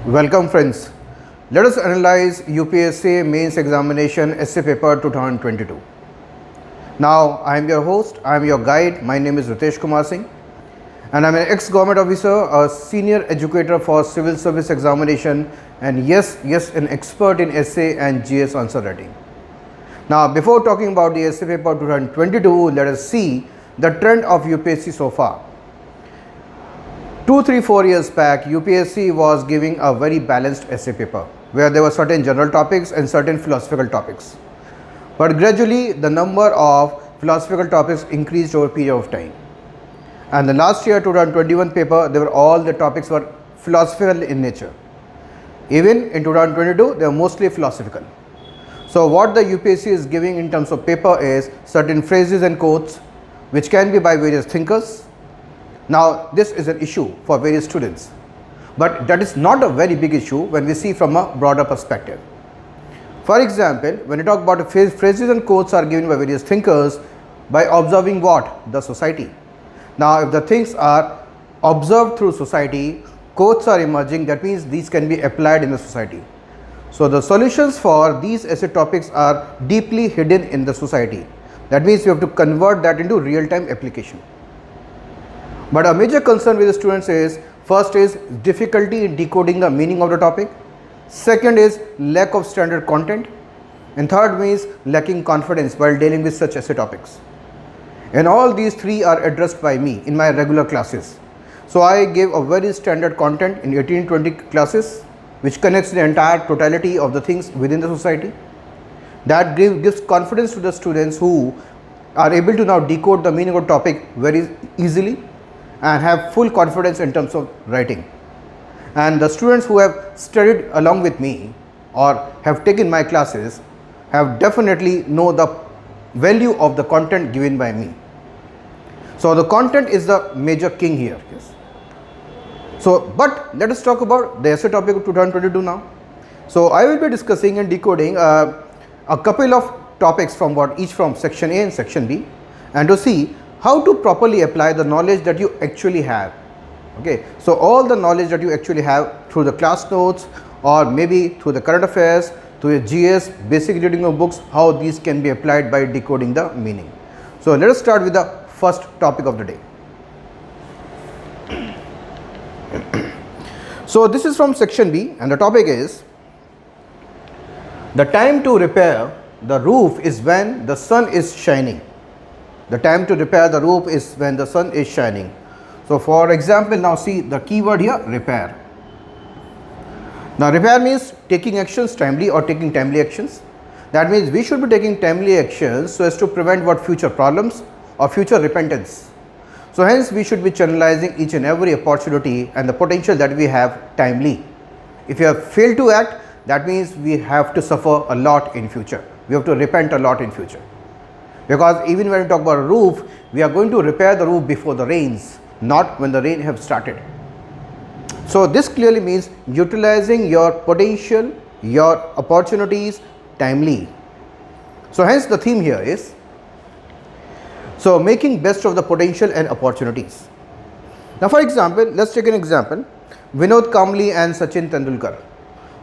Welcome friends. Let us analyze UPSC Mains Examination Essay Paper 2022. Now I am your host, I am your guide. My name is Ritesh Kumar Singh and I am an ex-government officer, a senior educator for civil service examination and yes, an expert in essay and GS answer writing. Now before talking about the essay paper 2022, let us see the trend of UPSC so far. 4 years back, UPSC was giving a very balanced essay paper where there were certain general topics and certain philosophical topics. But gradually the number of philosophical topics increased over a period of time. And the last year 2021 paper, all the topics were philosophical in nature. Even in 2022, they are mostly philosophical. So what the UPSC is giving in terms of paper is certain phrases and quotes which can be by various thinkers. Now this is an issue for various students, but that is not a very big issue when we see from a broader perspective. For example, when you talk about phrases and quotes are given by various thinkers by observing what? The society. Now if the things are observed through society, quotes are emerging, that means these can be applied in the society. So the solutions for these essay topics are deeply hidden in the society. That means you have to convert that into real-time application. But a major concern with the students is, first is difficulty in decoding the meaning of the topic, second is lack of standard content, and third means lacking confidence while dealing with such essay topics. And all these three are addressed by me in my regular classes. So I give a very standard content in 18-20 classes which connects the entire totality of the things within the society. That gives confidence to the students who are able to now decode the meaning of the topic very easily and have full confidence in terms of writing. And the students who have studied along with me or have taken my classes have definitely know the value of the content given by me. So the content is the major king here. Yes. So, but let us talk about the essay topic of 2022 now. So I will be discussing and decoding a couple of topics from each from section A and section B, and to see how to properly apply the knowledge that you actually have. Okay, so all the knowledge that you actually have through the class notes or maybe through the current affairs, through your GS, basic reading of books, how these can be applied by decoding the meaning. So let us start with the first topic of the day. So this is from section B and the topic is, the time to repair the roof is when the sun is shining. The time to repair the roof is when the sun is shining. So for example, now see the keyword here, repair. Now repair means taking actions timely or taking timely actions. That means we should be taking timely actions so as to prevent what future problems or future repentance. So hence we should be channelizing each and every opportunity and the potential that we have timely. If you have failed to act, that means we have to suffer a lot in future. We have to repent a lot in future. Because even when we talk about a roof, we are going to repair the roof before the rains, not when the rain have started. So this clearly means utilizing your potential, your opportunities timely. So hence the theme here is, so making best of the potential and opportunities. Now for example, let's take an example. Vinod Kambli and Sachin Tendulkar.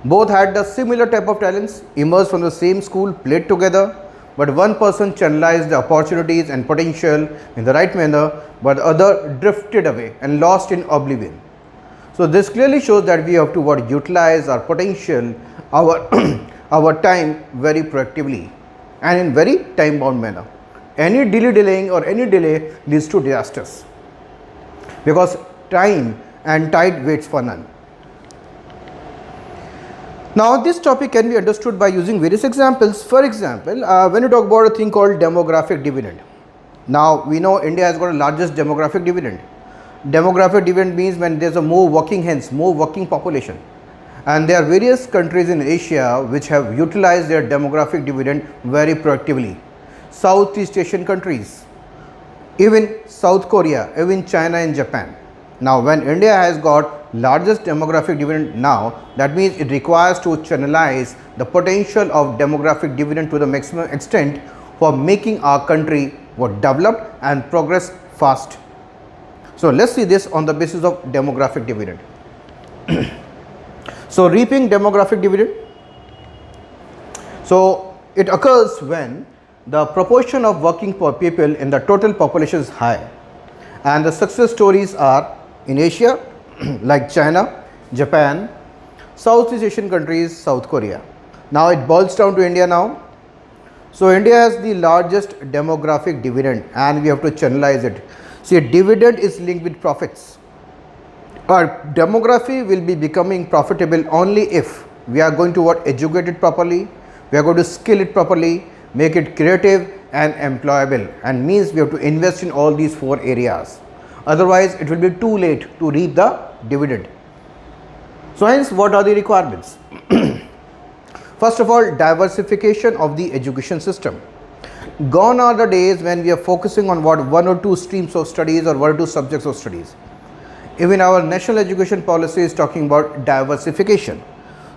Both had the similar type of talents, emerged from the same school, played together, but one person channelized the opportunities and potential in the right manner, but the other drifted away and lost in oblivion. So this clearly shows that we have to utilize our potential, our time very proactively and in very time bound manner. Any delaying or any delay leads to disasters, because time and tide waits for none. Now this topic can be understood by using various examples. For example, when you talk about a thing called demographic dividend. Now we know India has got the largest demographic dividend. Demographic dividend means when there is a more working hands, more working population. And there are various countries in Asia which have utilized their demographic dividend very proactively. Southeast Asian countries, even South Korea, even China and Japan. Now when India has got largest demographic dividend now, that means it requires to channelize the potential of demographic dividend to the maximum extent for making our country developed and progress fast. So let's see this on the basis of demographic dividend. So reaping demographic dividend. So it occurs when the proportion of working poor people in the total population is high, and the success stories are in Asia like China, Japan, Southeast Asian countries, South Korea. Now it boils down to India now. So India has the largest demographic dividend, and we have to channelize it. See, a dividend is linked with profits. Our demography will be becoming profitable only if we are going to educate it properly, we are going to skill it properly, make it creative and employable, and means we have to invest in all these 4 areas. Otherwise, it will be too late to reap the dividend. So hence, what are the requirements? First of all, diversification of the education system. Gone are the days when we are focusing on 1 or 2 streams of studies or 1 or 2 subjects of studies. Even our national education policy is talking about diversification.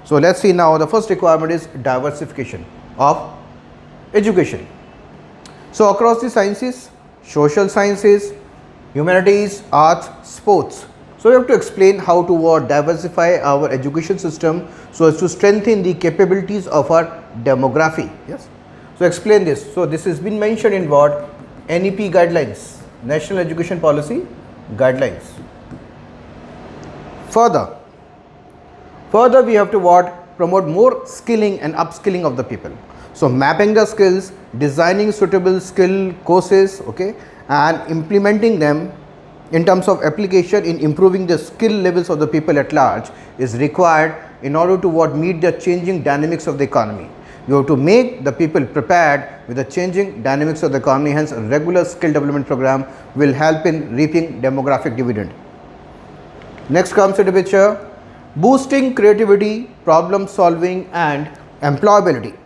So let's see now, the first requirement is diversification of education. So across the sciences, social sciences, humanities, arts, sports. So we have to explain how to diversify our education system so as to strengthen the capabilities of our demography. Yes. So explain this. So this has been mentioned in what? NEP guidelines, National Education Policy guidelines. Further we have to promote more skilling and upskilling of the people. So mapping the skills, designing suitable skill courses, okay, and implementing them in terms of application in improving the skill levels of the people at large is required in order to meet the changing dynamics of the economy. You have to make the people prepared with the changing dynamics of the economy. Hence, a regular skill development program will help in reaping demographic dividend. Next comes into picture, boosting creativity, problem solving and employability.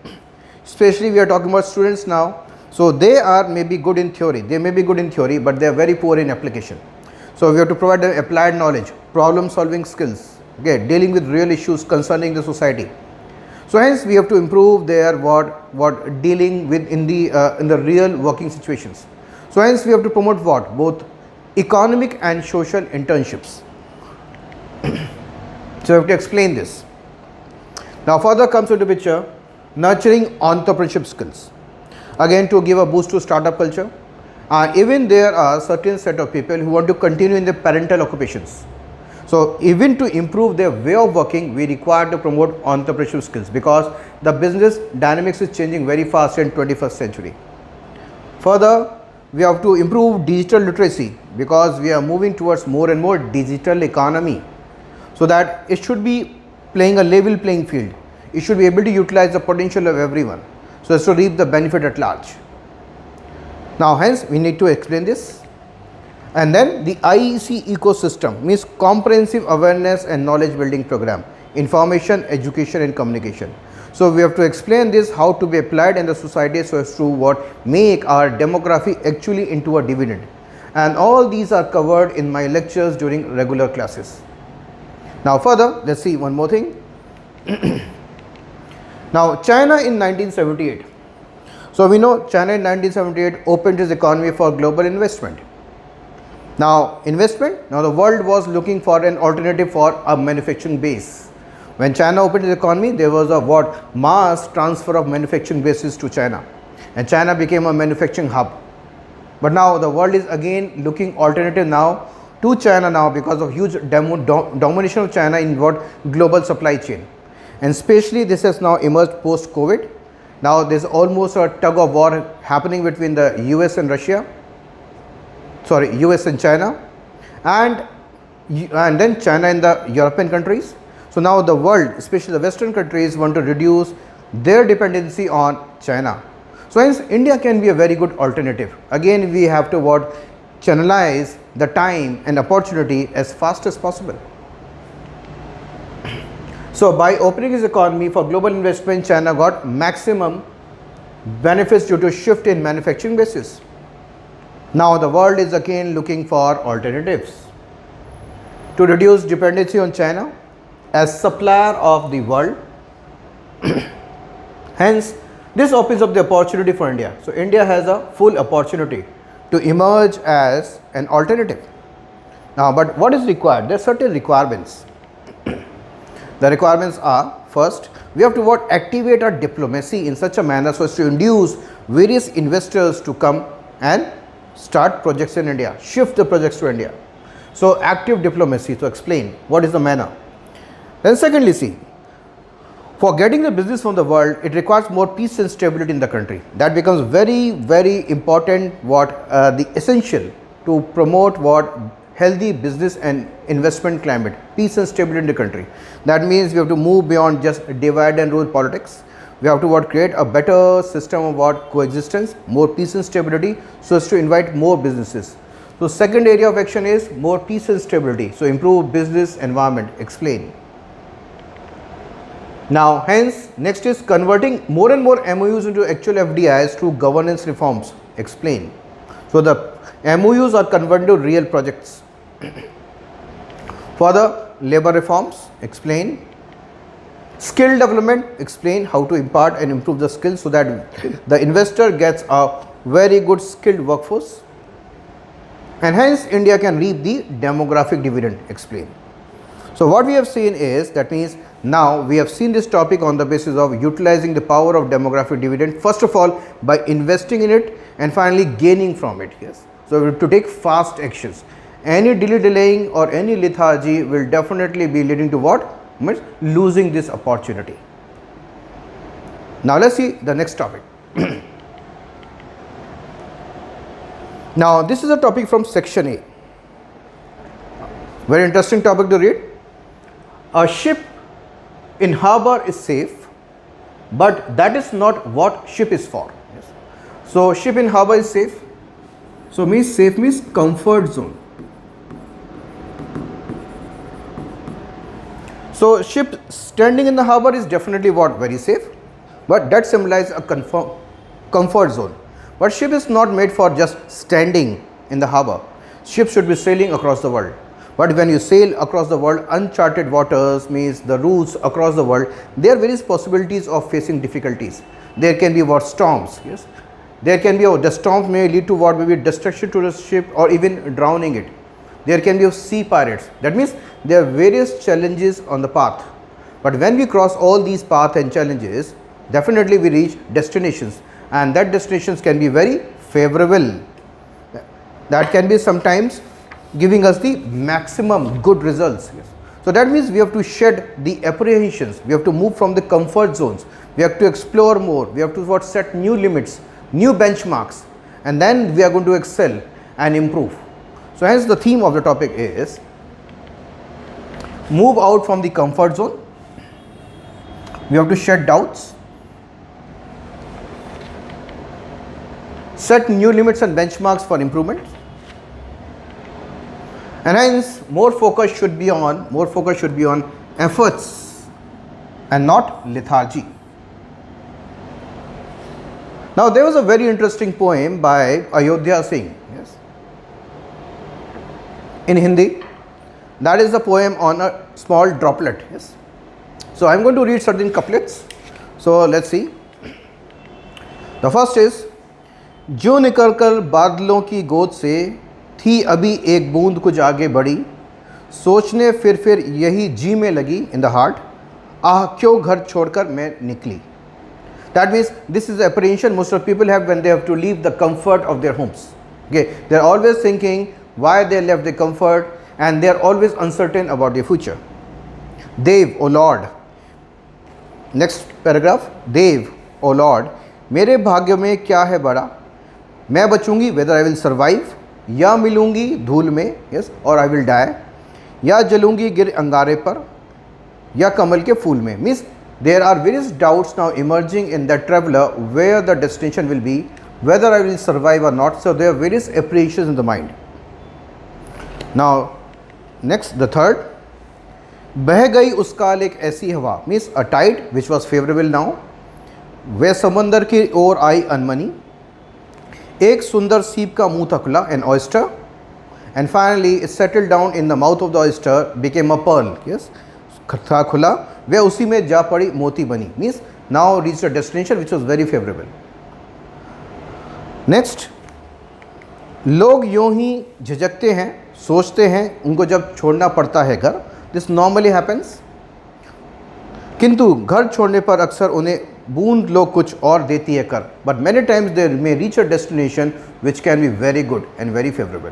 Especially we are talking about students now. So they are maybe good in theory, but they are very poor in application. So we have to provide them applied knowledge, problem solving skills, okay, dealing with real issues concerning the society. So hence we have to improve their dealing with in the real working situations. So hence we have to promote both economic and social internships. So we have to explain this. Now further comes into picture, nurturing entrepreneurship skills. Again, to give a boost to startup culture. Even there are certain set of people who want to continue in their parental occupations. So even to improve their way of working, we require to promote entrepreneurship skills, because the business dynamics is changing very fast in 21st century. Further, we have to improve digital literacy, because we are moving towards more and more digital economy, so that it should be playing a level playing field. It should be able to utilize the potential of everyone, so as to reap the benefit at large. Now hence we need to explain this. And then the IEC ecosystem means comprehensive awareness and knowledge building program, information, education and communication. So we have to explain this, how to be applied in the society so as to make our demography actually into a dividend. And all these are covered in my lectures during regular classes. Now further, let's see one more thing. Now China in 1978. So we know China in 1978 opened its economy for global investment. Now investment, now the world was looking for an alternative for a manufacturing base. When China opened its economy, there was a mass transfer of manufacturing bases to China, and China became a manufacturing hub. But now the world is again looking alternative now to China now, because of huge domination of China in global supply chain. And especially this has now emerged post COVID. Now there is almost a tug of war happening between the US and US and China, and then China and the European countries. So now the world, especially the Western countries, want to reduce their dependency on China. So hence India can be a very good alternative. Again we have to channelize the time and opportunity as fast as possible. So by opening its economy for global investment, China got maximum benefits due to shift in manufacturing bases. Now the world is again looking for alternatives to reduce dependency on China as supplier of the world. Hence this opens up the opportunity for India. So India has a full opportunity to emerge as an alternative. Now but what is required? There are certain requirements. The requirements are, first, we have to what? Activate our diplomacy in such a manner so as to induce various investors to come and start projects in India, shift the projects to India. So active diplomacy, to explain what is the manner. Then secondly, see, for getting the business from the world, it requires more peace and stability in the country. That becomes very, very important, the essential to promote what? Healthy business and investment climate, peace and stability in the country. That means we have to move beyond just divide and rule politics. We have to what? Create a better system of what? Coexistence, more peace and stability, so as to invite more businesses. So second area of action is more peace and stability. So improve business environment, explain. Now hence next is converting more and more MOUs into actual FDIs through governance reforms, explain. So the MOUs are converted to real projects. For the labor reforms, explain. Skill development, explain how to impart and improve the skills so that the investor gets a very good skilled workforce, and hence India can reap the demographic dividend, explain. So what we have seen is, that means now we have seen this topic on the basis of utilizing the power of demographic dividend, first of all by investing in it and finally gaining from it. Yes. So we have to take fast actions. Any delaying or any lethargy will definitely be leading to what? Means losing this opportunity. Now let's see the next topic. Now this is a topic from section A. Very interesting topic to read. A ship in harbor is safe, but that is not what ship is for. Yes. So ship in harbor is safe. So means safe means comfort zone. So ship standing in the harbor is definitely what? Very safe, but that symbolizes a comfort zone. But ship is not made for just standing in the harbor. Ship should be sailing across the world. But when you sail across the world, uncharted waters means the routes across the world, there are various possibilities of facing difficulties. There can be what? Storms. Yes. There can be the storms may lead to what? Maybe destruction to the ship or even drowning it. There can be sea pirates. That means there are various challenges on the path. But when we cross all these paths and challenges, definitely we reach destinations, and that destinations can be very favorable. That can be sometimes giving us the maximum good results. Yes. So that means we have to shed the apprehensions. We have to move from the comfort zones. We have to explore more. We have to what? Set new limits, new benchmarks, and then we are going to excel and improve. So hence the theme of the topic is move out from the comfort zone. We have to shed doubts, set new limits and benchmarks for improvement, and hence more focus should be on efforts and not lethargy. Now there was a very interesting poem by Ayodhya Singh. Yes. In Hindi, that is the poem on a small droplet. Yes. So I am going to read certain couplets. So let's see. The first is, जो निकलकर बादलों की गोद से थी अभी एक बूंद कुछ आगे बढ़ी, सोचने फिर यही जी में लगी in the heart, आह क्यों घर छोड़कर मैं निकली. That means this is the apprehension most of people have when they have to leave the comfort of their homes. Okay, they are always thinking why they left the comfort, and they are always uncertain about their future. Dev, O Lord. Next paragraph. Dev, O Lord, मेरे भाग्य में क्या है बड़ा, मैं बचूंगी whether I will survive, या मिलूंगी धूल में, yes, or I will die, या जलूंगी गिर अंगारे पर, या कमल के फूल में. Means there are various doubts now emerging in the traveler where the destination will be, whether I will survive or not. So there are various apprehensions in the mind. Now next, the third, बह गई उस काल एक ऐसी हवा, means a tide which was favorable now, वह समंदर की ओर आई अनमनी, एक सुंदर सीप का मुंह था खुला, an oyster, and finally it settled down in the mouth of the oyster, became a pearl. Yes, था खुला, वह उसी में जा पड़ी मोती बनी. Means now reached a destination which was very favorable. Next, लोग यूं ही झिझकते हैं, सोचते हैं उनको जब छोड़ना पड़ता है घर. This normally happens. किंतु घर छोड़ने पर अक्सर उन्हें बूंद लो कुछ और देती है कर, but many times they may reach a destination which can be very good and very favourable.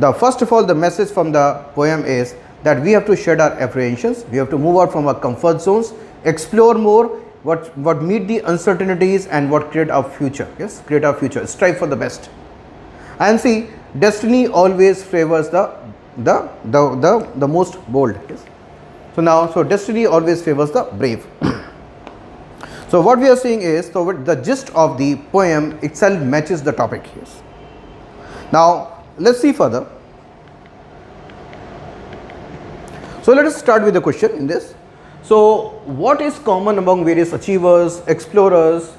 The first of all the message from the poem is that we have to shed our apprehensions, we have to move out from our comfort zones, explore more, what meet the uncertainties and what create our future. Yes, create our future, strive for the best. And see, destiny always favors the most bold. Yes. So destiny always favors the brave. So what we are seeing is, so the gist of the poem itself matches the topic. Yes. Now let's see further. So let us start with the question in this. So what is common among various achievers, explorers,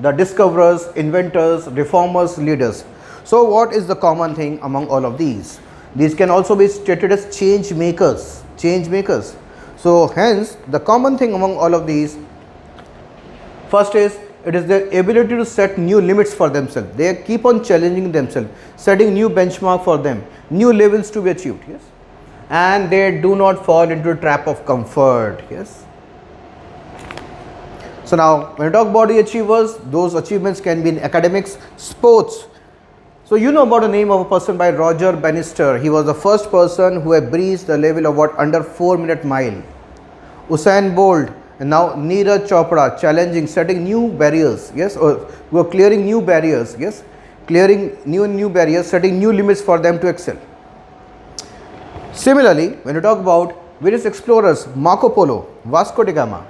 the discoverers, inventors, reformers, leaders? So what is the common thing among all of these? These can also be stated as change makers. So hence the common thing among all of these, first is it is their ability to set new limits for themselves. They keep on challenging themselves, setting new benchmark for them, new levels to be achieved. Yes. And they do not fall into a trap of comfort. Yes. So now when we talk about the achievers, those achievements can be in academics, sports. So you know about the name of a person by Roger Bannister. He was the first person who had breached the level of what, under 4-minute mile. Usain Bolt, and now Neeraj Chopra, challenging, setting new barriers. Yes, or who are clearing new barriers. Yes, clearing new barriers, setting new limits for them to excel. Similarly, when you talk about various explorers, Marco Polo, Vasco da Gama,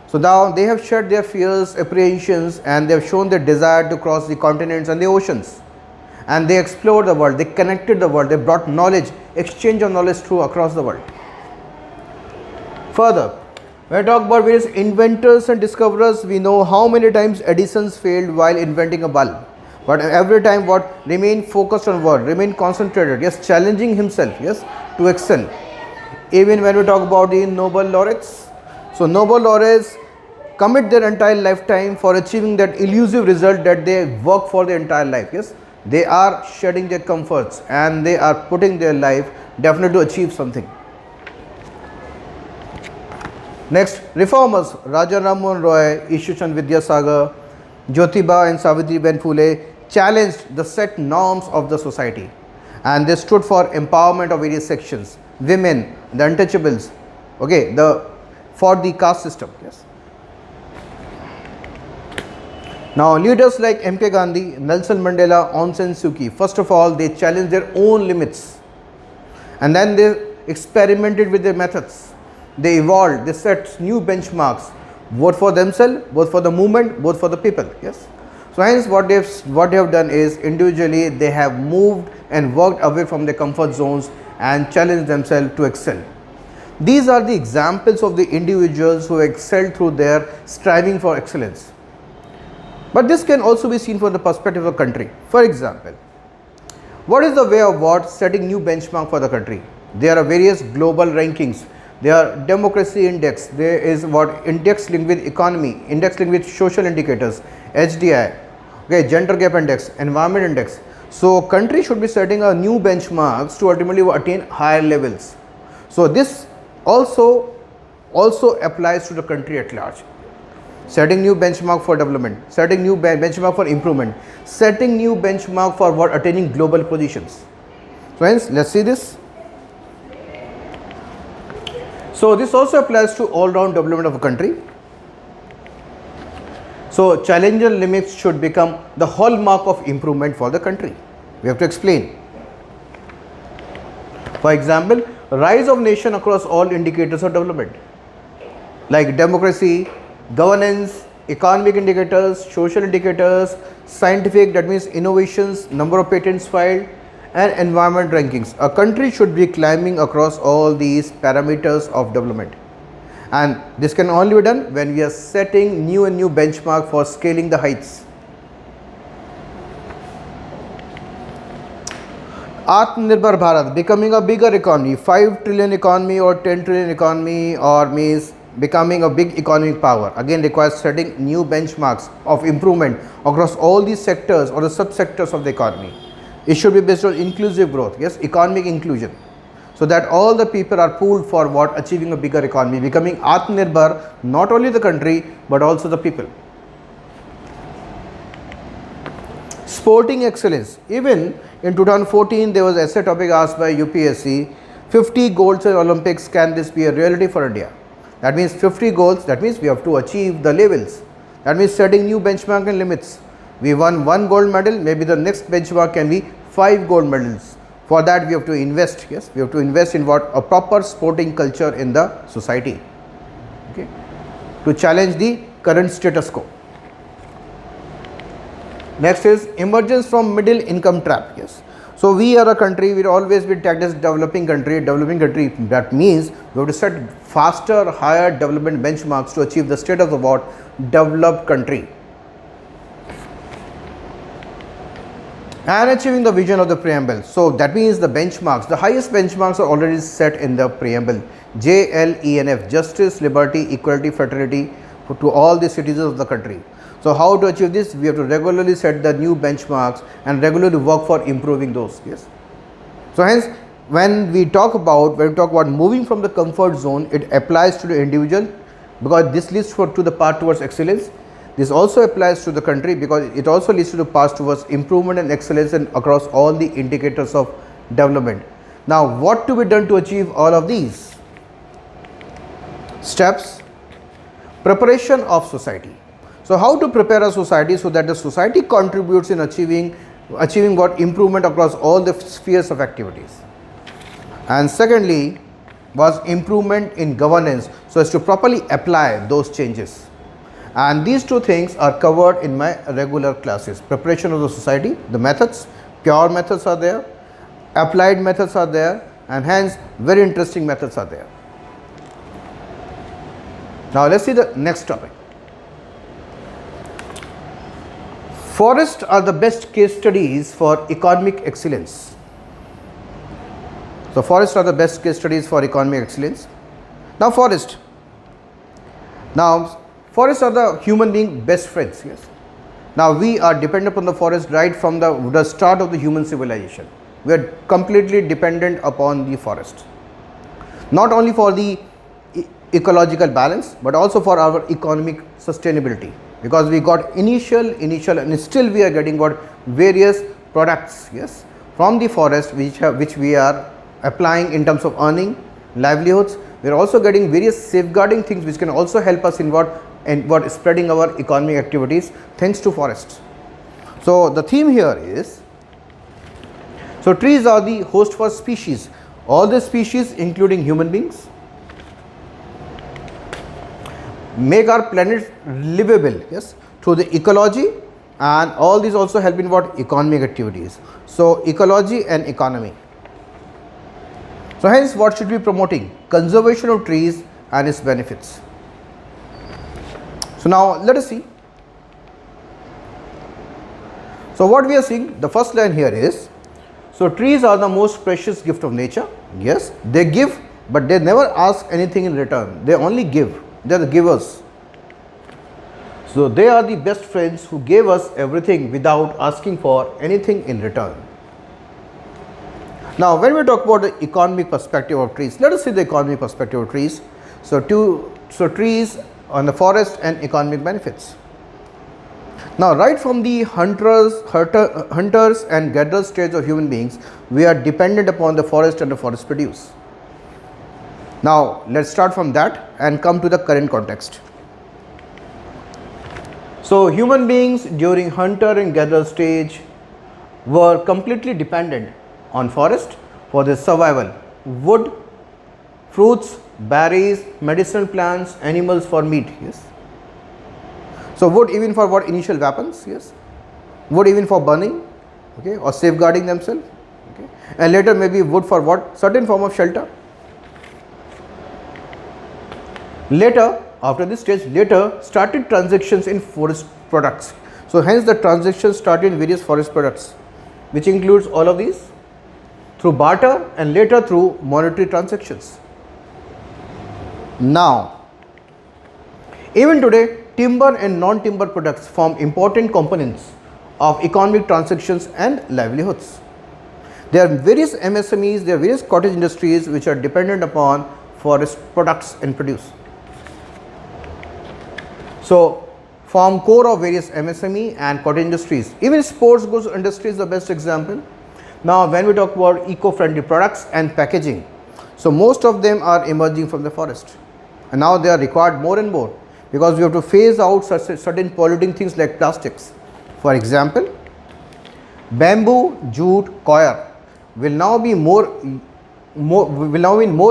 so now they have shed their fears, apprehensions, and they have shown their desire to cross the continents and the oceans. And they explored the world, they connected the world, they brought knowledge, exchange of knowledge through across the world. Further, when we talk about various inventors and discoverers, we know how many times Edison failed while inventing a bulb. But every time what, remain focused on work, remain concentrated, yes, challenging himself, yes, to excel. Even when we talk about the Nobel laureates, so Nobel laureates commit their entire lifetime for achieving that elusive result that they work for their entire life. Yes, they are shedding their comforts and they are putting their life definitely to achieve something. Next, reformers, Raja Ram Mohan Roy, Ishwar Chandra Vidyasagar, Jyotiba and Savitribai Phule challenged the set norms of the society, and they stood for empowerment of various sections, women, the untouchables, okay, for the caste system. Yes. Now leaders like M.K. Gandhi, Nelson Mandela, Aung San Suu Kyi, first of all they challenged their own limits, and then they experimented with their methods, they evolved, they set new benchmarks, both for themselves, both for the movement, both for the people. Yes. So hence what they have done is individually they have moved and worked away from their comfort zones and challenged themselves to excel. These are the examples of the individuals who excelled through their striving for excellence. But this can also be seen from the perspective of the country. For example, what is the way of what setting new benchmark for the country? There are various global rankings. There are democracy index, there is what, index linked with economy, index linked with social indicators, HDI, okay, gender gap index, environment index. So country should be setting a new benchmarks to ultimately attain higher levels. So this also applies to the country at large. Setting new benchmark for development, setting new benchmark for improvement, setting new benchmark for what, attaining global positions. So hence let's see this. So this also applies to all-round development of a country. So challenger limits should become the hallmark of improvement for the country. We have to explain. For example, rise of nation across all indicators of development, like democracy, governance, economic indicators, social indicators, scientific, that means innovations, number of patents filed, and environment rankings. A country should be climbing across all these parameters of development, and this can only be done when we are setting new and new benchmark for scaling the heights. Atmanirbhar Bharat, becoming a bigger economy, 5 trillion economy or 10 trillion economy, or means becoming a big economic power, again requires setting new benchmarks of improvement across all these sectors or the subsectors of the economy. It should be based on inclusive growth, yes, economic inclusion. so that all the people are pooled for what? Achieving a bigger economy, becoming Atmanirbhar, not only the country but also the people. Sporting excellence. Even in 2014 there was an essay topic asked by UPSC, 50 goals in Olympics, can this be a reality for India? That means 50 goals, that means we have to achieve the levels. That means setting new benchmark and limits. We won 1 gold medal, maybe the next benchmark can be 5 gold medals. For that we have to invest, yes, we have to invest in what? A proper sporting culture in the society, okay, to challenge the current status quo. Next is emergence from middle income trap, yes. So we are a country, we always been tagged as developing country, that means we have to set faster, higher development benchmarks to achieve the status of what? Developed country. And achieving the vision of the preamble. So that means the benchmarks, the highest benchmarks are already set in the preamble. JLENF, justice, liberty, equality, fraternity to all the citizens of the country. So how to achieve this? We have to regularly set the new benchmarks and regularly work for improving those. Yes. So hence, when we talk about moving from the comfort zone, it applies to the individual because this leads to the path towards excellence. This also applies to the country because it also leads to the path towards improvement and excellence and across all the indicators of development. Now, what to be done to achieve all of these? Steps. Preparation of society. So, how to prepare a society so that the society contributes in achieving what? Improvement across all the spheres of activities. And secondly was improvement in governance, so as to properly apply those changes. And these two things are covered in my regular classes. Preparation of the society, the methods, pure methods are there, applied methods are there, and hence very interesting methods are there. Now let's see the next topic. Forests are the best case studies for economic excellence. So forests are the best case studies for economic excellence. Now forests are the human being best friends. Yes. Now we are dependent upon the forest right from the start of the human civilization. We are completely dependent upon the forest, not only for the ecological balance but also for our economic sustainability, because we got initial and still we are getting what? Various products, yes, from the forest which we are applying in terms of earning livelihoods. We are also getting various safeguarding things which can also help us in what spreading our economic activities thanks to forests. So the theme here is, so trees are the host for species, all the species including human beings, make our planet livable, yes, through the ecology, and all these also help in what? Economic activities. So ecology and economy. So hence what should be promoting? Conservation of trees and its benefits. So now let us see. So what we are seeing, the first line here is, so trees are the most precious gift of nature. Yes, they give, but they never ask anything in return. They only give. They are the givers. So they are the best friends who gave us everything without asking for anything in return. Now when we talk about the economic perspective of trees, let us see the economic perspective of trees. So trees on the forest and economic benefits. Now right from the hunters and gatherers stage of human beings, we are dependent upon the forest and the forest produce. Now let's start from that and come to the current context. So human beings during hunter and gatherer stage were completely dependent on forest for their survival. Wood, fruits, berries, medicinal plants, animals for meat. Yes. So wood even for what? Initial weapons. Yes. Wood even for burning, okay, or safeguarding themselves. Okay. And later maybe wood for what? Certain form of shelter. Later, after this stage, started transactions in forest products. So hence the transactions started in various forest products, which includes all of these through barter and later through monetary transactions. Now, even today, timber and non-timber products form important components of economic transactions and livelihoods. There are various MSMEs, there are various cottage industries which are dependent upon forest products and produce. So, form core of various MSME and cottage industries. Even sports goods industry is the best example. Now, when we talk about eco-friendly products and packaging, so most of them are emerging from the forest, and now they are required more and more because we have to phase out certain polluting things like plastics. For example, bamboo, jute, coir will now be in more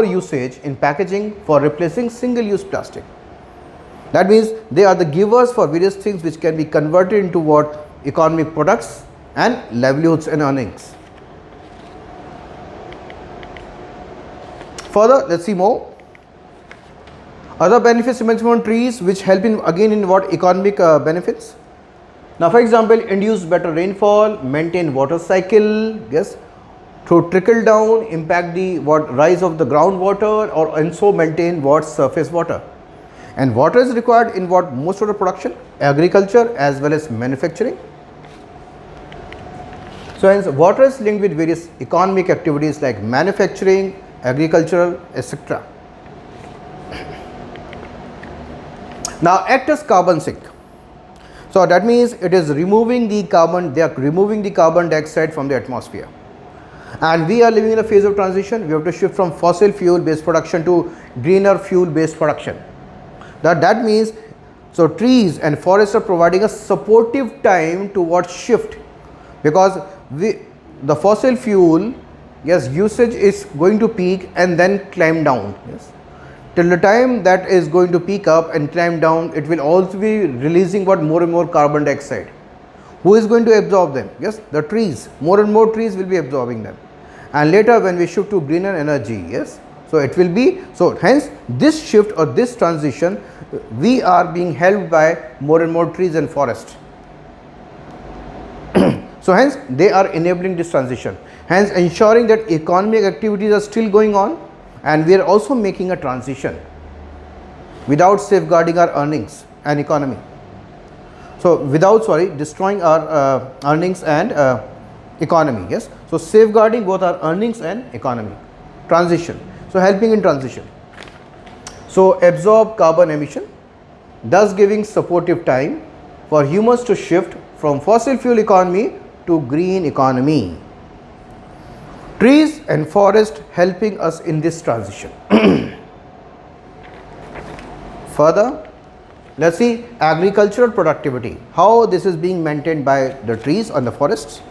usage in packaging for replacing single-use plastic. That means they are the givers for various things which can be converted into what economic products and livelihoods and earnings. Further, let's see more. Other benefits emerging from trees which help in again in what economic benefits. Now, for example, induce better rainfall, maintain water cycle, yes, through trickle down, impact the rise of the groundwater, or and so maintain what surface water. And water is required in what most of the production, agriculture as well as manufacturing. So, hence water is linked with various economic activities like manufacturing, agricultural, etc. Now, act as carbon sink. So, that means it is removing the carbon, they are removing the carbon dioxide from the atmosphere. And we are living in a phase of transition. We have to shift from fossil fuel based production to greener fuel based production. That means, so trees and forests are providing a supportive time towards shift, because the fossil fuel, yes, usage is going to peak and then climb down. Yes, till the time that is going to peak up and climb down, it will also be releasing what more and more carbon dioxide. Who is going to absorb them? Yes, the trees. More and more trees will be absorbing them. And later when we shift to greener energy, yes, so it will be, so hence this shift or this transition, we are being helped by more and more trees and forest. So hence they are enabling this transition, hence ensuring that economic activities are still going on, and we are also making a transition without safeguarding our earnings and economy. So without destroying our earnings and economy. Yes, so safeguarding both our earnings and economy. Transition, so helping in transition. So absorb carbon emission, thus giving supportive time for humans to shift from fossil fuel economy to green economy. Trees and forest helping us in this transition. Further, let's see agricultural productivity, how this is being maintained by the trees and the forests.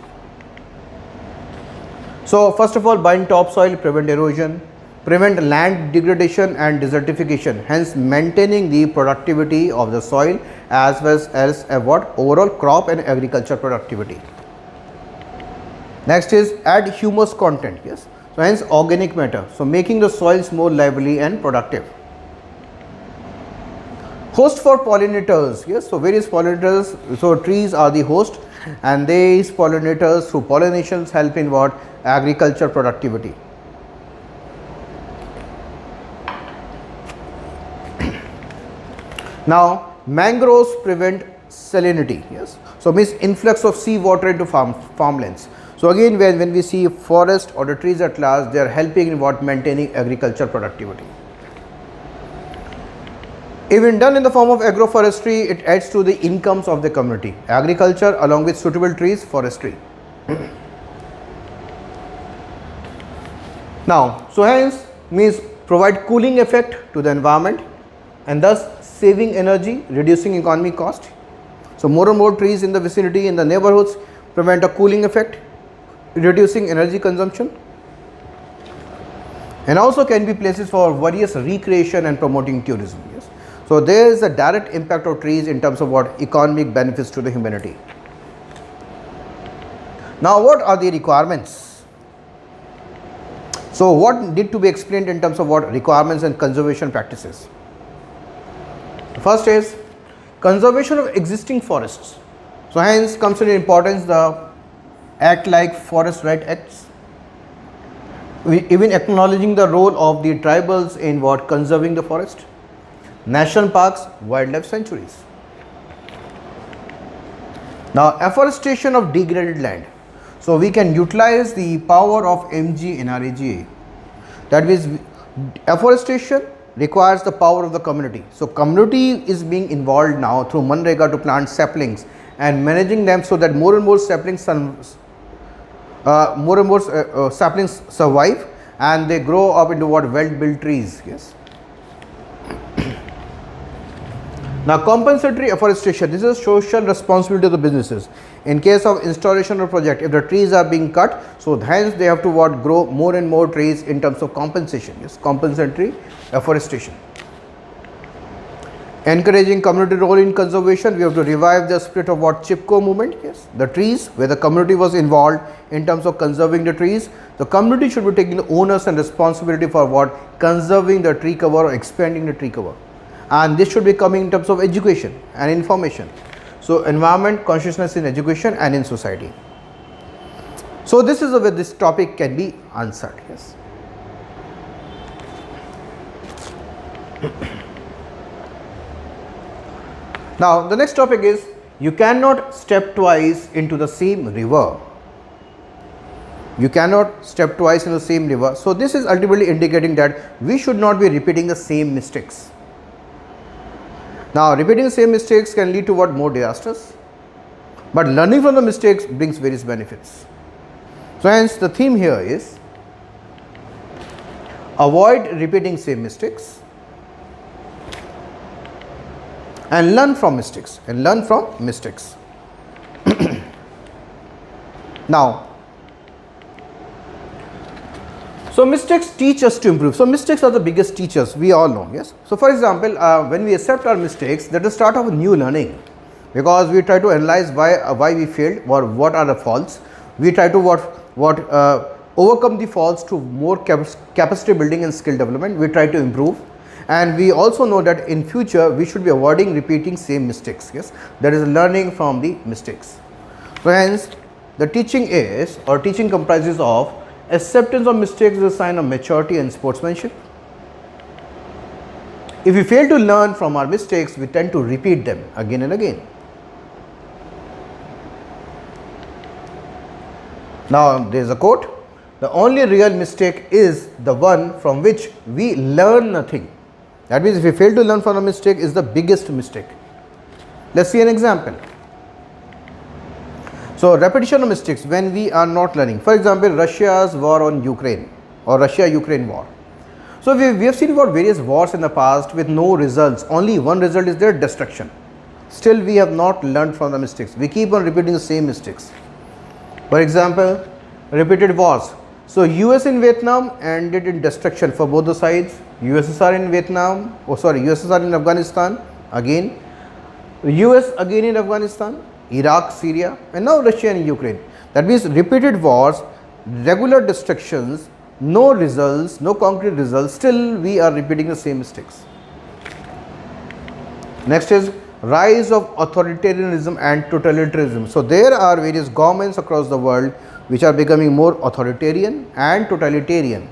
So first of all, bind topsoil, prevent erosion, prevent land degradation and desertification, hence maintaining the productivity of the soil as well as what overall crop and agriculture productivity. Next is add humus content, yes, so hence organic matter, so making the soils more lively and productive. Host for pollinators, yes, so various pollinators, so trees are the host, and these pollinators through pollinations help in what agriculture productivity. Now mangroves prevent salinity, yes, so means influx of sea water into farmlands. So again, when we see forest or the trees at large, they are helping in what maintaining agriculture productivity. Even done in the form of agroforestry, it adds to the incomes of the community. Agriculture along with suitable trees, forestry. Now, so hence means provide cooling effect to the environment and thus saving energy, reducing economic cost. So more and more trees in the vicinity, in the neighborhoods, prevent a cooling effect, reducing energy consumption, and also can be places for various recreation and promoting tourism. Yes. So there is a direct impact of trees in terms of what economic benefits to the humanity. Now what are the requirements? So what need to be explained in terms of what requirements and conservation practices? First is conservation of existing forests. So hence comes in importance the Act like Forest Right Acts, even acknowledging the role of the tribals in what conserving the forest, national parks, wildlife sanctuaries. Now afforestation of degraded land. So we can utilize the power of MG in RAGA. That means afforestation requires the power of the community. So community is being involved now through Manrega to plant saplings and managing them so that more and more saplings survive and they grow up into what well-built trees. Yes. Now compensatory afforestation, this is social responsibility of the businesses. In case of installation or project, if the trees are being cut, so hence they have to grow more and more trees in terms of compensation. Yes, compensatory afforestation. Encouraging community role in conservation, we have to revive the spirit of Chipko movement. Yes, the trees where the community was involved in terms of conserving the trees. The community should be taking the onus and responsibility for conserving the tree cover or expanding the tree cover. And this should be coming in terms of education and information. So environment consciousness in education and in society. So this is the way this topic can be answered. Yes. Now the next topic is, you cannot step twice into the same river. You cannot step twice in the same river. So this is ultimately indicating that we should not be repeating the same mistakes. Now repeating the same mistakes can lead to more disasters, but learning from the mistakes brings various benefits. So hence the theme here is avoid repeating same mistakes and learn from mistakes Now, so mistakes teach us to improve. So mistakes are the biggest teachers, we all know. Yes. So for example, when we accept our mistakes, that is the start of a new learning, because we try to analyze why we failed or what are the faults. We try to overcome the faults to more capacity building and skill development. We try to improve, and we also know that in future we should be avoiding repeating same mistakes. Yes, that is learning from the mistakes. So hence the teaching comprises of acceptance of mistakes is a sign of maturity and sportsmanship. If we fail to learn from our mistakes, we tend to repeat them again and again. Now there is a quote, the only real mistake is the one from which we learn nothing. That means if we fail to learn from a mistake is the biggest mistake. Let's see an example. So repetition of mistakes when we are not learning. For example, Russia's war on Ukraine or Russia-Ukraine war. So we have seen about various wars in the past with no results. Only one result is their destruction. Still we have not learned from the mistakes. We keep on repeating the same mistakes. For example, repeated wars. So US in Vietnam ended in destruction for both the sides. USSR in USSR in Afghanistan again. US again in Afghanistan. Iraq, Syria, and now Russia and Ukraine. That means repeated wars, regular destructions, no results, no concrete results, still we are repeating the same mistakes. Next is rise of authoritarianism and totalitarianism. So there are various governments across the world which are becoming more authoritarian and totalitarian,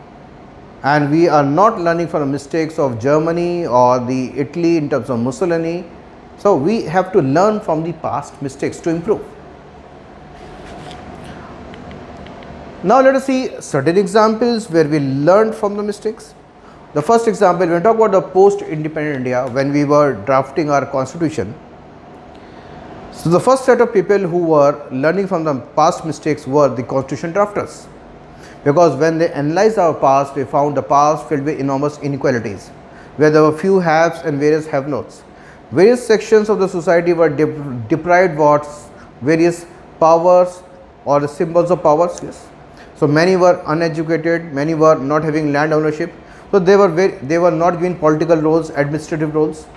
and we are not learning from the mistakes of Germany or the Italy in terms of Mussolini. So we have to learn from the past mistakes to improve. Now let us see certain examples where we learned from the mistakes. The first example, when we talk about the post-independent India, when we were drafting our constitution. So the first set of people who were learning from the past mistakes were the constitution drafters, because when they analyzed our past, they found the past filled with enormous inequalities, where there were few haves and various have-nots. Various sections of the society were deprived various powers or the symbols of powers. Yes. So many were uneducated, many were not having land ownership. So they were not given political roles, administrative roles,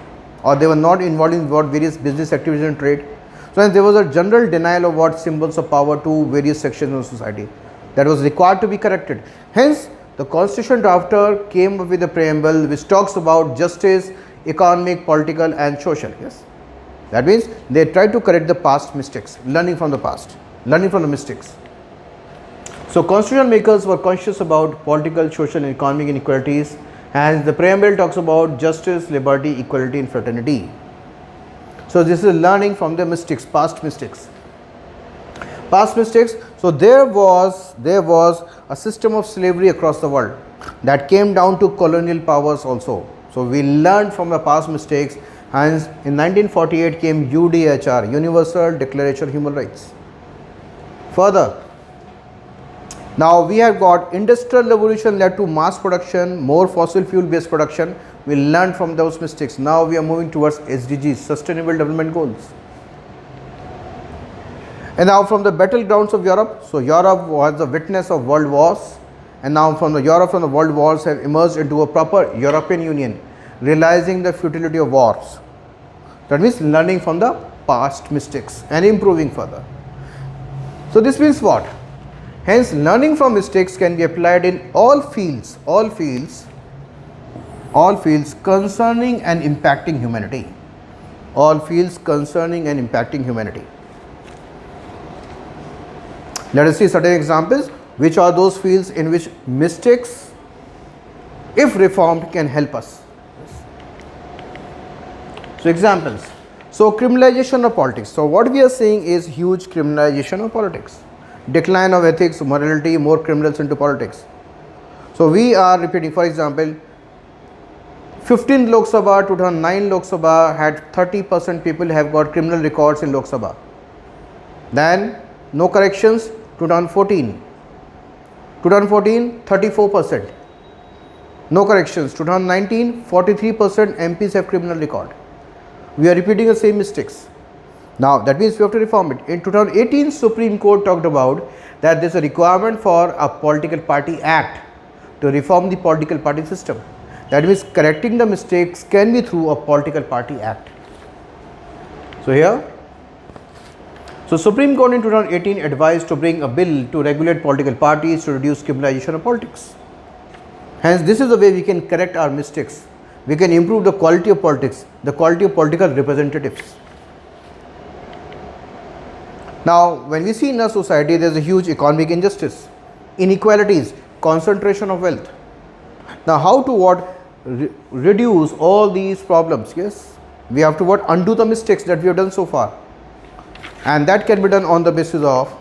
or they were not involved in various business activities and trade. So there was a general denial of symbols of power to various sections of society that was required to be corrected. Hence the constitution drafter came up with a preamble which talks about justice, economic, political and social. Yes, that means they tried to correct the past mistakes, learning from the past, learning from the mistakes. So constitution makers were conscious about political, social and economic inequalities, and the preamble talks about justice, liberty, equality and fraternity. So this is learning from the mistakes, past mistakes. So So there was a system of slavery across the world that came down to colonial powers also. So we learned from the past mistakes, hence in 1948 came UDHR, Universal Declaration of Human Rights. Further, now we have got industrial revolution led to mass production, more fossil fuel based production. We learned from those mistakes. Now we are moving towards SDGs, Sustainable Development Goals. And now from the battlegrounds of Europe, so Europe was the witness of world wars, and now from the world wars have emerged into a proper European Union, realizing the futility of wars. That means learning from the past mistakes and improving further. So this means what? Hence learning from mistakes can be applied in all fields concerning and impacting humanity. All fields concerning and impacting humanity. Let us see certain examples. Which are those fields in which mistakes, if reformed, can help us? So examples. So criminalization of politics. So what we are seeing is huge criminalization of politics. Decline of ethics, morality, more criminals into politics. So we are repeating, for example, 15th Lok Sabha, 2009 Lok Sabha had 30% people have got criminal records in Lok Sabha. Then no corrections, 2014, 34%. No corrections, 2019, 43% MPs have criminal record. We are repeating the same mistakes. Now that means we have to reform it. In 2018, Supreme Court talked about that there is a requirement for a political party act to reform the political party system. That means correcting the mistakes can be through a political party act. So here, so Supreme Court in 2018 advised to bring a bill to regulate political parties to reduce criminalization of politics. Hence this is the way we can correct our mistakes. We can improve the quality of politics, the quality of political representatives. Now when we see in our society there is a huge economic injustice, inequalities, concentration of wealth. Now how to reduce all these problems? Yes, we have to undo the mistakes that we have done so far, and that can be done on the basis of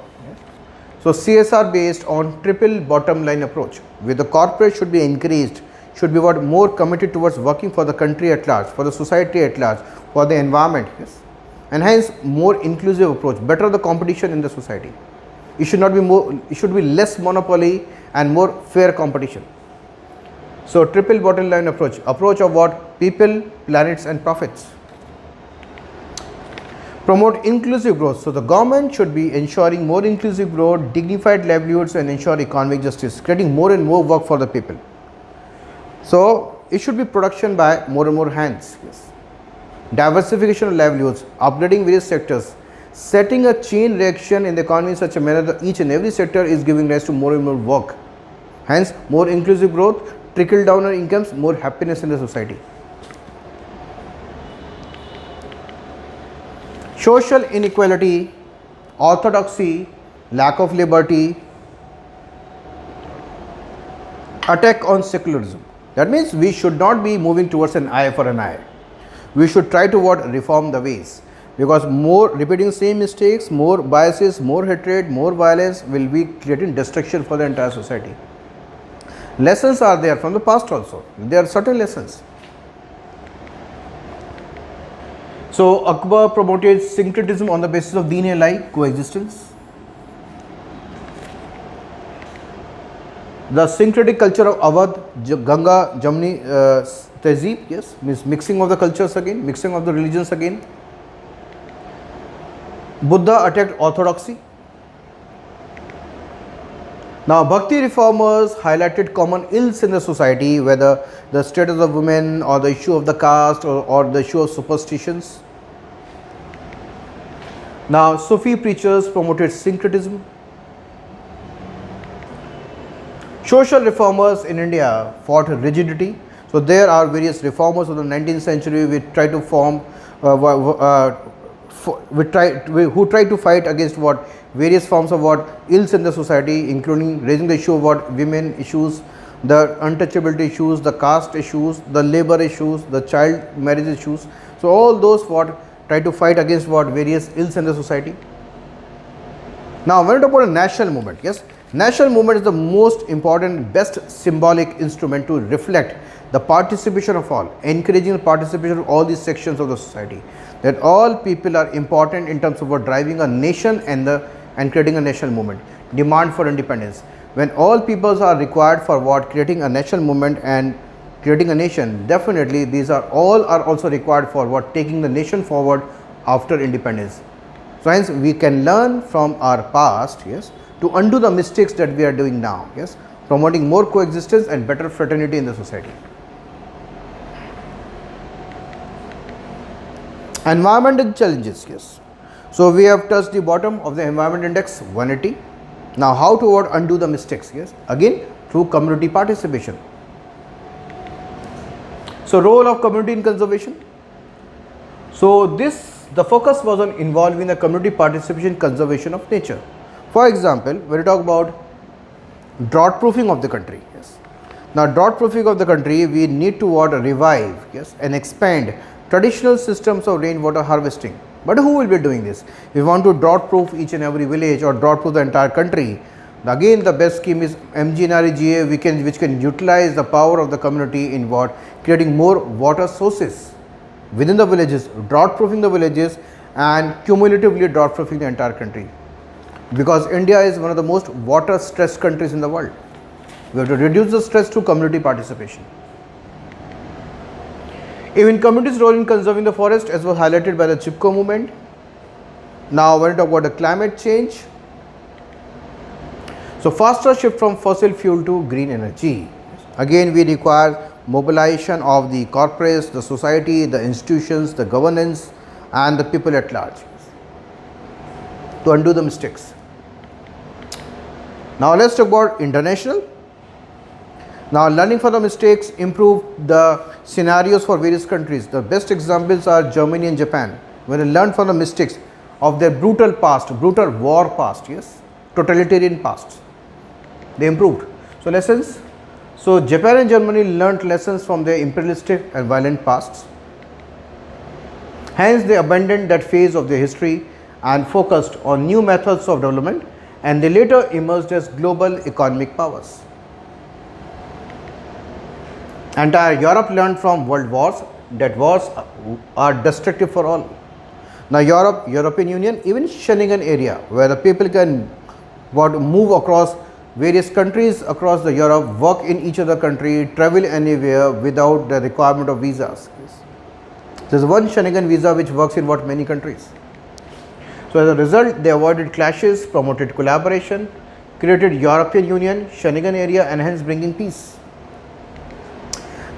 CSR based on triple bottom line approach, where the corporate should be increased, should be more committed towards working for the country at large, for the society at large, for the environment. Yes, and hence more inclusive approach, better the competition in the society. It should not be more, it should be less monopoly and more fair competition. So triple bottom line approach of what? People, planets and profits. Promote inclusive growth. So the government should be ensuring more inclusive growth, dignified livelihoods and ensure economic justice, creating more and more work for the people. So it should be production by more and more hands. Yes. Diversification of livelihoods, upgrading various sectors, setting a chain reaction in the economy in such a manner that each and every sector is giving rise to more and more work. Hence more inclusive growth, trickle down on incomes, more happiness in the society. Social inequality, orthodoxy, lack of liberty, attack on secularism. That means we should not be moving towards an eye for an eye. We should try to reform the ways, because more repeating same mistakes, more biases, more hatred, more violence will be creating destruction for the entire society. Lessons are there from the past also. There are certain lessons. So Akbar promoted syncretism on the basis of deen and lie, coexistence. The syncretic culture of Awadh, Ganga, Jamni, Tehzeeb, yes, means mixing of the cultures again, mixing of the religions again. Buddha attacked orthodoxy. Now Bhakti reformers highlighted common ills in the society, whether the status of women or the issue of the caste or the issue of superstitions. Now Sufi preachers promoted syncretism. Social reformers in India fought rigidity. So there are various reformers of the 19th century which try to form, who try to fight against various forms of ills in the society, including raising the issue of women issues, the untouchability issues, the caste issues, the labor issues, the child marriage issues. So all those try to fight against various ills in the society. Now, when we talk about a national movement, yes, national movement is the most important, best symbolic instrument to reflect the participation of all, encouraging the participation of all these sections of the society, that all people are important in terms of what driving a nation and creating a national movement, demand for independence. When all peoples are required for what, creating a national movement and creating a nation, definitely these are all are also required for what, taking the nation forward after independence. So hence we can learn from our past, yes, to undo the mistakes that we are doing now, yes, promoting more coexistence and better fraternity in the society. Environmental challenges, yes. So we have touched the bottom of the environment index 180. Now how to what, undo the mistakes, yes, again through community participation. So role of community in conservation. So the focus was on involving the community participation in conservation of nature. For example, when we talk about drought proofing of the country, yes. Now drought proofing of the country, we need to what, revive, yes, and expand traditional systems of rainwater harvesting. But who will be doing this? If we want to drought proof each and every village or drought proof the entire country, again the best scheme is MGNREGA, which can utilize the power of the community in what, creating more water sources within the villages, drought proofing the villages and cumulatively drought proofing the entire country. Because India is one of the most water stressed countries in the world. We have to reduce the stress through community participation. Even communities' role in conserving the forest, as was highlighted by the Chipko movement. Now when we talk about the climate change, so faster shift from fossil fuel to green energy. Again we require mobilization of the corporates, the society, the institutions, the governance and the people at large to undo the mistakes. Now let's talk about international. Now learning from the mistakes, improve the scenarios for various countries. The best examples are Germany and Japan, where they learned from the mistakes of their brutal past, brutal war past, yes, totalitarian past. They improved. So lessons. So Japan and Germany learnt lessons from their imperialistic and violent pasts. Hence they abandoned that phase of their history and focused on new methods of development, and they later emerged as global economic powers. Entire Europe learned from world wars that wars are destructive for all. Now European Union, even Schengen area, where the people can move across various countries across the Europe, work in each other country, travel anywhere without the requirement of visas. There is one Schengen visa which works in many countries. So as a result, they avoided clashes, promoted collaboration, created European Union, Schengen area, and hence bringing peace.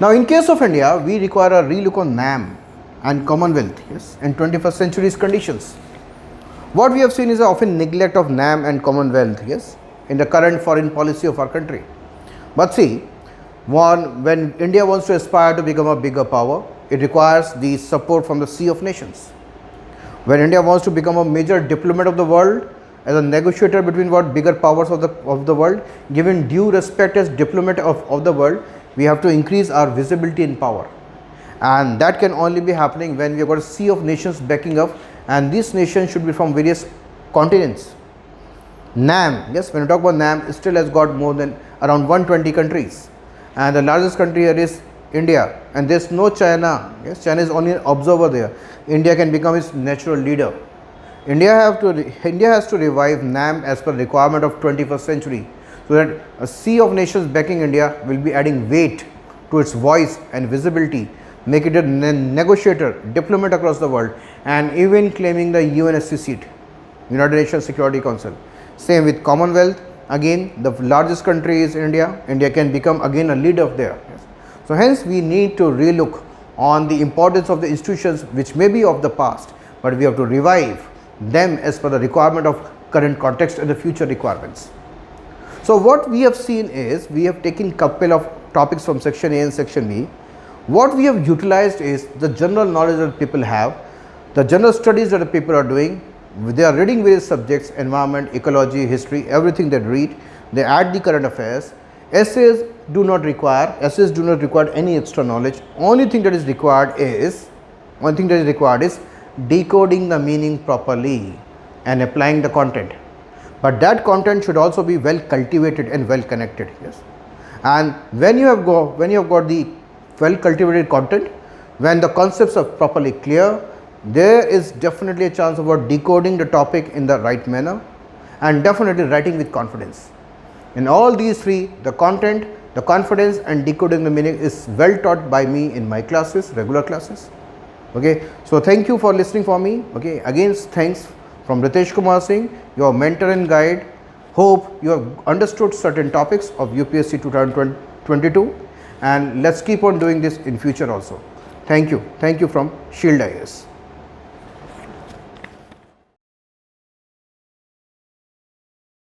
Now in case of India, we require a relook on NAM and Commonwealth, yes, in 21st century's conditions. What we have seen is often neglect of NAM and Commonwealth, yes, in the current foreign policy of our country. But see, when India wants to aspire to become a bigger power, it requires the support from the Sea of Nations. When India wants to become a major diplomat of the world, as a negotiator between bigger powers of the world, given due respect as diplomat of the world, we have to increase our visibility and power. And that can only be happening when we have got a Sea of Nations backing up, and these nations should be from various continents. NAM, yes, when we talk about NAM, it still has got more than around 120 countries, and the largest country here is India, and there is no China. Yes, China is only an observer there. India can become its natural leader. India has to revive NAM as per the requirement of 21st century, so that a Sea of Nations backing India will be adding weight to its voice and visibility, make it a negotiator, diplomat across the world, and even claiming the UNSC seat, United Nations Security Council. Same with Commonwealth. Again, the largest country is India. India can become again a leader there. Yes. So hence we need to relook on the importance of the institutions which may be of the past, but we have to revive them as per the requirement of current context and the future requirements. So what we have seen is, we have taken couple of topics from section A and section B. What we have utilized is the general knowledge that people have, the general studies that the people are doing. They are reading various subjects, environment, ecology, history, everything they read. They add the current affairs. Essays do not require any extra knowledge. Only thing that is required is decoding the meaning properly and applying the content. but that content should also be well cultivated and well connected. Yes, and when you have got the well cultivated content, when the concepts are properly clear, there is definitely a chance about decoding the topic in the right manner and definitely writing with confidence. In all these three, the content, the confidence and decoding the meaning is well taught by me in my classes, regular classes. Okay, so thank you for listening for me. Okay, again thanks from Ritesh Kumar Singh, your mentor and guide. Hope you have understood certain topics of UPSC 2022, and let's keep on doing this in future also. Thank you from Shield IAS.